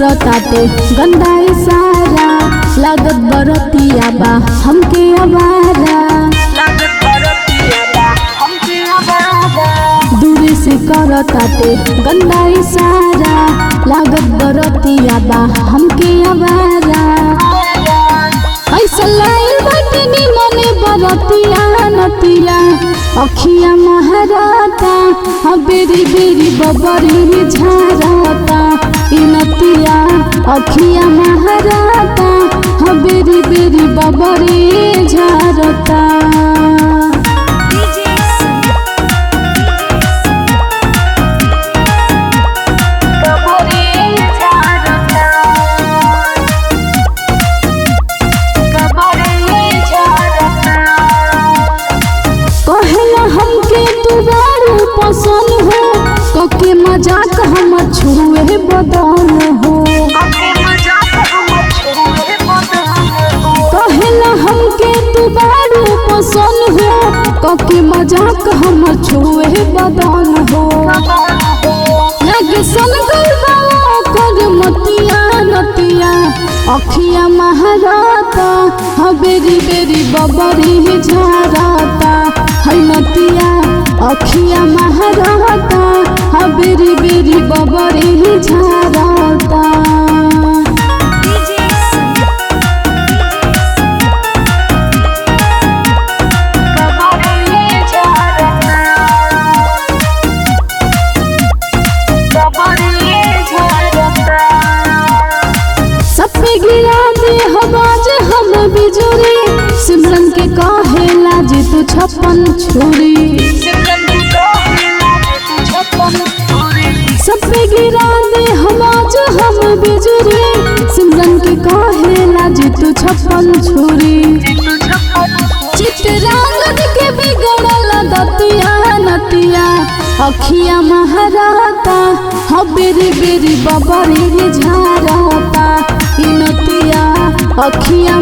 करताटे गंदा इशारा लागत बरतिया बा हमके आवारा दूरी से करताटे गंदा इशारा लागत बरतिया बा हमके आवारा ऐसा लाइल बाटे नी मने बरतिया नतिया अखिया महाराता बेरी बेरी बबरी झारता इ नतिया अखिया महाराता बेरी बेरी बबरी झारता। पसंद हो कके मजाक हम छुए बदन हो कहला हमके तू बारू पसंद हो कके मजाक हम छुए बदन हो लगे सन गलबा कर मतिया नतिया अखिया महाराता बेरी बेरी बबरी झारता है नतिया अखिया महाराता बेरी बेरी बबरी झारता। सपे गिरा दे हवाज हम बिजुरी सिमरन के कहेला जे तू छप्पन छुरी सपे गिरा दे हवाज हम बिजुरी सिमरन के कहेला जे तू छप्पन छुरी चितरंगन के बिगड़ल दतिया नतिया अखिया महाराता बेरी बेरी बबरी झारता इ नतिया अखिया